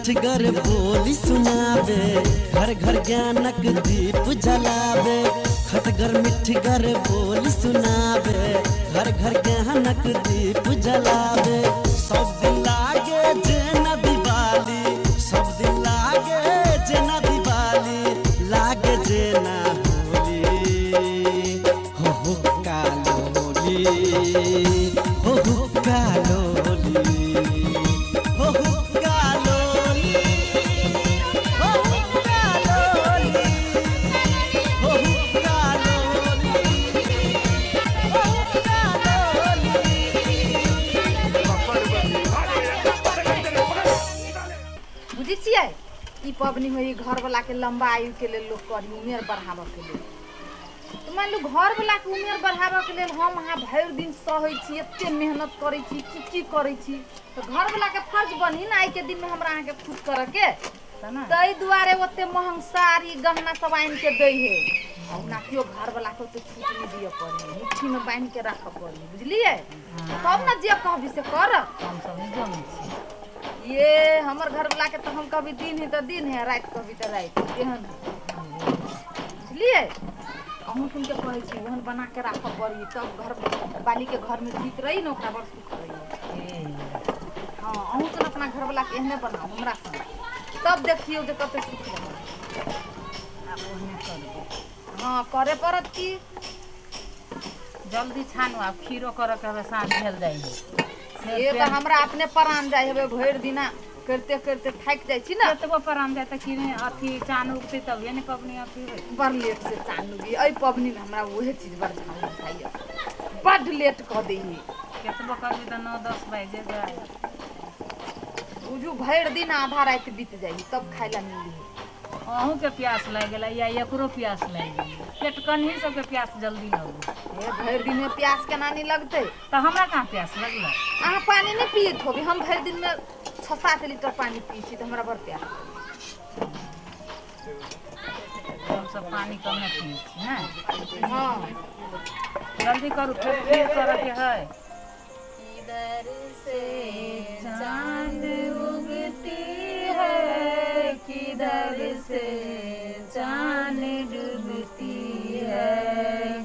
मिठगर बोली सुनावे, घर घर ज्ञानक दीप जलावे। खटगर मिठगर बोली सुनावे, घर घर ज्ञानक दीप जलावे। सब दिन लागे जेना दिवाली, सब दिन लागे जेना दिवाली, लागे जेना होली। हो कालोली, हो कालोली, हो कालोली, हो कालोली, हो कालोली, हो कालोली। बुझी छियै ई पबनी होई घर वाला के लंबा आयु के लेल लोग करी, उमेर बढ़ाबऽ के लेल। तो मान लो घर वाला के उमेर बढ़ाबऽ के लेल हम अहाँ भरि दिन सहै छी, एते मेहनत करै छी, की करै छी, तो घर वाला के फर्ज बनी ना आई के दिन में हमरा अहाँ के खुश करऽ के। तई दुआरे ओते महंग साड़ी गहना सब आइन के दै है। और ना कियो घर वाला के ओते छूट नहीं दिए पड़ी, मुट्ठी में बांध के रखऽ पड़ी, बुझलिए। तब ना जे कहबी से कर। हम सब नहीं जानै छी ये हमर घर वाला के तो हम कभी दिन है तो दिन है, रात कभी तो रात एहन, बुझलिए। अहूँ सुन के कहै छी ओहन बना के रखऽ पड़ी, तब घर वाली के घर में ठीक रही ना, ओकरा बड़ सुख रही। हाँ अहूँ सुन अपना घर वाला के एहने बनाओ हमरा संग, तब देखियो जे कते सुख रही। हाँ करे पड़त की जल्दी छानू, अब खीरो कर के साँझ भेल जाइए। ये तो हमरा अपने परान जाय हेबे, भरि दिना करते करते थाक जाय छी ना। केतबो परान जाय त कि अथी चान उगते तभिए ने पबनी अथी होय। बड़ लेट से चान उगी, एहि पबनी में हमरा वही चीज बड़ झाल बुझाइए, बड़ लेट कऽ देही। केतबो करबी त 9-10 बाजे जाय। बुझू भरि दिन आधा रात बीत जाई तब खाय ला मिली। अहूँ के प्यास लग गेला या एकरो प्यास लग गेल, पेट कन्ही सबके प्यास जल्दी लगल। हे भरि दिन में प्यास केना नहीं लगते? तो हमरा कहाँ प्यास लगल? अहाँ पानी नहीं पियत होगी, हम भरि दिन में 6-7 लीटर पानी पी छी तो हमरा बड़ प्यास। हम सब पानी कम पिए छी ना। हाँ जल्दी करू, फिर करऽ के है। इधर से चांद उगती है, किधर से चांद डूबती है,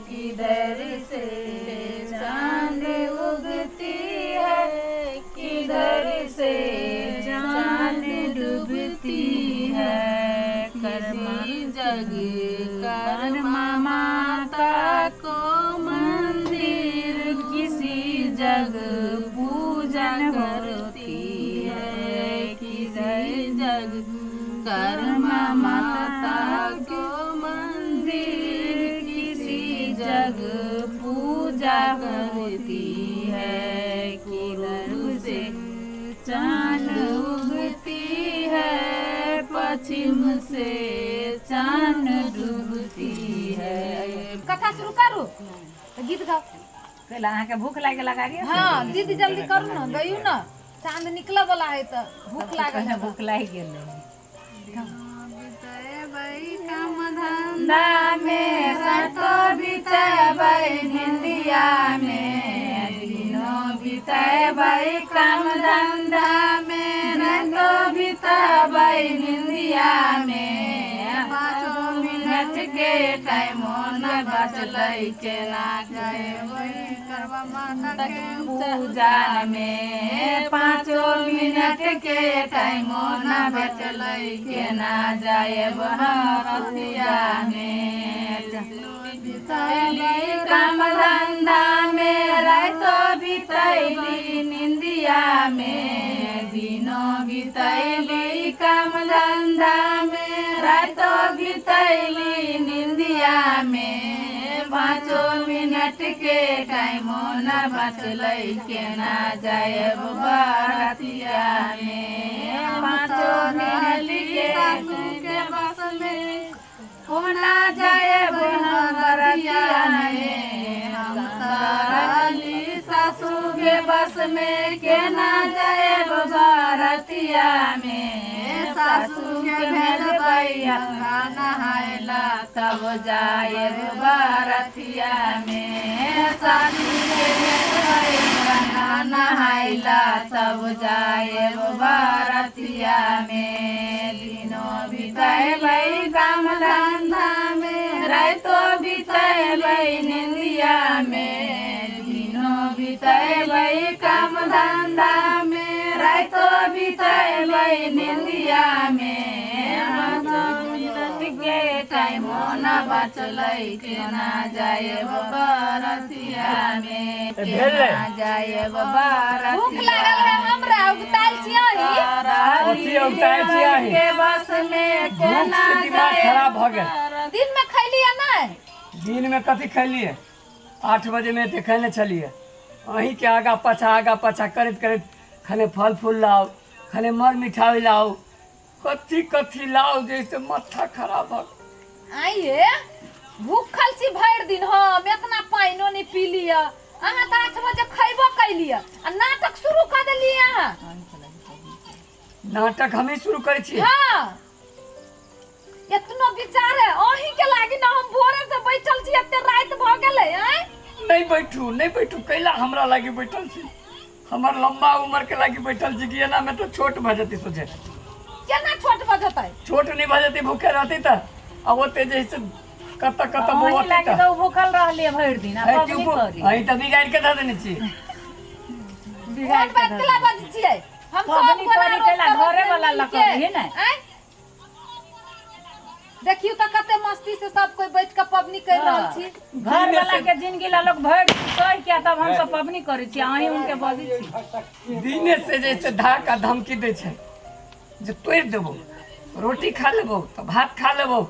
किधर से चांद उगती है, किधर से चांद डूबती है। किसी जग कर्मा माता को मंदिर, किसी जग पूजन करती है, किसी जग कर्मा माता को मंदिर, किसी जग पूजा करती है। किधर से चांद उगती है, पश्चिम से चांद डूबती है। कथा शुरू करू, गीत गाओ। कहला अहाँ के भूख लागे लगा गे? हाँ दीदी जल्दी करू ना, गयू ना, चांद निकला वाला है तो भूख लागल है। भूख लाग गेल। काम धंधा में रातो बिताबै निंदिया में, दिनों बिताबै काम धंधा में, रातो बिताबै निंदिया में। 5 मिनट के टाइम न बचलै केना गए करवा माता के पूजा में। 5 मिनट के टाइम न बचलै केना जाएब हरतिया में। बितैली काम धंधा में, रातो बितैली निंदिया में, दिनों बितैली काम धंधा में, रातो बितैली निंदिया में। 5 मिनट के टाइम न बचलै केना जाएब बरतिया में। 5 मिनट के सासू के बस में होना जाएब बरतिया में। हम तारली सासू के बस में केना जाएब बरतिया में। सासू के भेजबै नहायला तब जाएब बरतिया में। सासू के भेजबै नहाइला तब जाएब बरतिया में दिनो बिताएबै काम धंधा में रातो बिताएबै निंदिया में दिनो बिताएबै काम धंधा में रातो बिताएबै निंदिया में के टाइम न बचलै केना जाएब बरतिया में केना जाएब बरतिया भूख लागल है हमरा उगताल छियही के बस में केना दिमाग खराब भ गेल। दिन में खैलिए नहीं दिन में कथी खैलिए 8 बजे में ते खैले छलिए अहीं के आगा पाछा करैत करैत खने फल फूल लाओ खने मर मिठाई लाओ कथी लाओ जैसे माथा खराब भ आइए भूखल छी भरि दिन हम इतना पानियो नहीं पी लिया अहाँ तो 8 बजे खैबो कैलिए आ नाटक शुरू कर देलिए अहाँ नाटक हमें शुरू करे छी। हाँ इतना विचार है अहीं के लागी ना हम भोरे से बैठल छी एते रात भ गेलै हैं नहीं बैठू कैला हमरा लागी बैठल छी हमर लंबा उम्र के लागी बैठल छी कि एना में तो छोट भ जती सोचे केना छोट भ जतै छोट नहीं भ जती भूखे रहती त अब ओते जैसे कत वही लागे तो भूखल रहलिए भरि दिन अब पबनी करी अहीं त बिगाड़ के ध देने छी बिगाड़ के केला बज छियै हम सब करी केला घरे वाला लकड़ी है ना देखियो त कते मस्ती से सब कोई बैठ के पबनी कर रहल छी घर वाला के जिंदगी ला लोग भरि दिन सह के तब हम सब पबनी करै छी अहीं उनके बजी छी दिने से जैसे धाका धमकी दे छै जे तोड़ देबो रोटी खा लेबो तो भात खा लेबो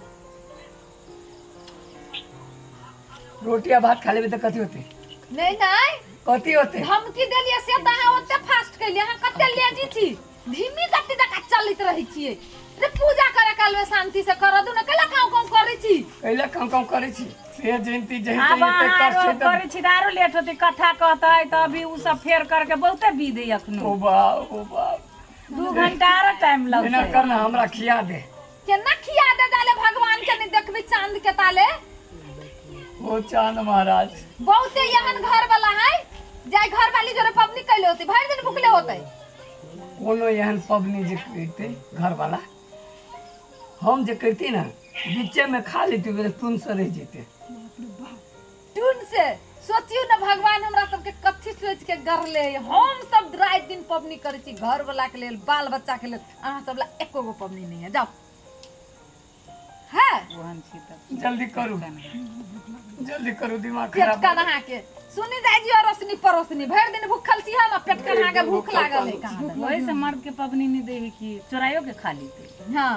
रोटी आ भात खा लेबे तो कथी होते नहीं कथी होते धमकी देलिए से त अहाँ ओते फास्ट कैलिए अहाँ कते लेजी छी धीमी गति जका चलित रहै छियै रे पूजा करे काल में शांति से कर दू न कैला काम करै छी कैला काम करै छी से जयंती अब अहाँ करै छी दारू लेट होती कथा कहतै त अभी उ सब फेर करके बहुते बीदे अखनो ओ बाप 2 घंटा और टाइम लगतै बिना करना हमरा खिया दे केना खिया दे दाले भगवान के नहीं देखबी चांद के ताले ओ चांद महाराज बहुते यहन घर वाला है जाय घर वाली जरे पबनी कैले होती भर दिन भूखले होते कोनो एहन पबनी जे करते घर वाला हम जे करती ना बीचे में खा लेती तुन से रह जेते टून से सोचियो ना भगवान हमरा सबके कथी सोच के गरले हम सब रात दिन पबनी करे छी घर वाला के लेल बाल बच्चा के लेल अहाँ सब ला एको गो पबनी नहीं है जाओ है जल्दी करू दिमाग पेट खराब का नहा के सुनी जाय जी अरोसनी परोसनी भर दिन भूखल छी हम पेट का नहा के भूख लागल है कहां वही से मर्द के पबनी नहीं दे कि चोराइयो के खा लेते हां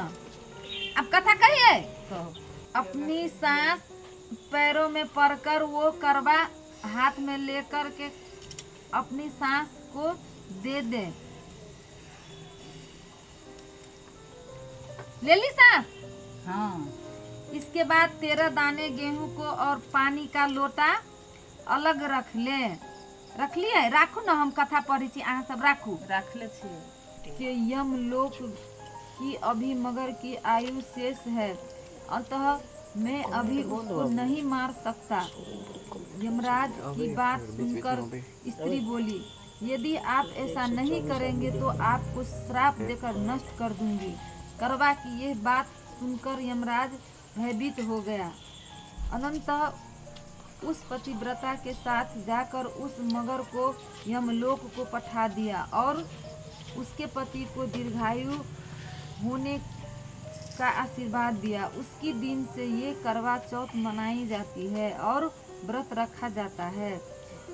अब कथा कहिए अपनी सांस पैरों में पड़कर वो करवा हाथ में लेकर के अपनी सांस को दे दे ले ली सांस हाँ इसके बाद 13 दाने गेहूं को और पानी का लोटा अलग रख लिए राखू ना हम कथा पढ़ी छी अहाँ सब राखू रख ले छिए कि यम लोक की अभी मगर की आयु शेष है अतः मैं अभी उसको नहीं मार सकता। यमराज की बात सुनकर स्त्री बोली यदि आप ऐसा नहीं करेंगे तो आपको श्राप देकर नष्ट कर दूंगी। करवा की यह बात सुनकर यमराज भयभीत हो गया। अनंतः उस पतिव्रता के साथ जाकर उस मगर को यमलोक को पठा दिया और उसके पति को दीर्घायु होने का आशीर्वाद दिया। उसकी दिन से ये करवा चौथ मनाई जाती है और व्रत रखा जाता है।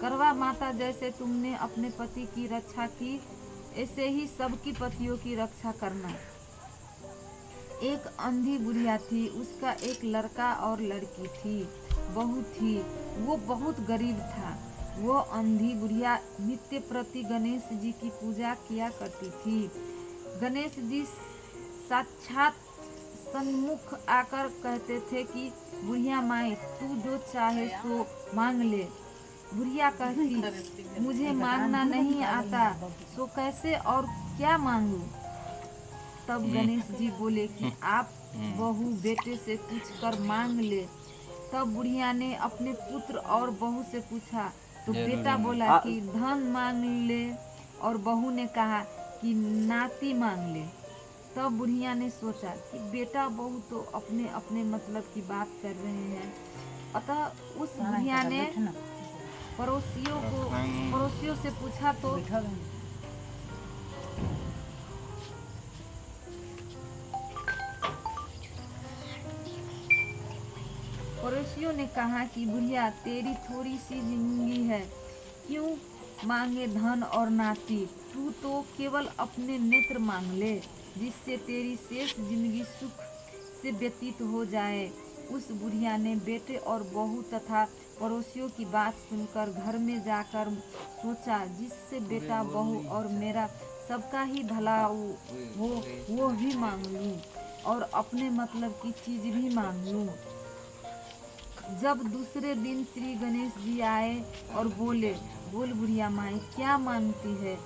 करवा माता जैसे तुमने अपने पति की रक्षा की ऐसे ही सबकी पतियों की रक्षा करना। एक अंधी बुढ़िया थी, उसका एक लड़का और लड़की थी, बहू थी। वो बहुत गरीब था। वो अंधी बुढ़िया नित्य प्रति गणेश जी की पूजा किया करती थी। गणेश जी साक्षात सन्मुख आकर कहते थे कि बुढ़िया माई तू जो चाहे सो मांग ले। बुढ़िया कहती मुझे मांगना नहीं आता, सो कैसे और क्या मांगू। तब गणेश जी बोले कि आप बहू बेटे से पूछ कर मांग ले। तब बुढ़िया ने अपने पुत्र और बहू से पूछा तो बेटा बोला कि धन मांग ले और बहू ने कहा कि नाती मांग ले। तब बुढ़िया ने सोचा कि बेटा बहू तो अपने अपने मतलब की बात कर रहे हैं। अतः उस बुढ़िया ने पड़ोसियों से पूछा तो पड़ोसियों ने कहा कि बुढ़िया तेरी थोड़ी सी जिंदगी है, क्यों मांगे धन और नाती, तू तो केवल अपने नेत्र मांग ले जिससे तेरी शेष जिंदगी सुख से व्यतीत हो जाए। उस बुढ़िया ने बेटे और बहू तथा पड़ोसियों की बात सुनकर घर में जाकर सोचा जिससे बेटा बहू और मेरा सबका ही भला हो वो भी मांग लूं और अपने मतलब की चीज भी मांग लूं। जब दूसरे दिन श्री गणेश जी आए और बोले, बोल बुढ़िया माई क्या मांगती है।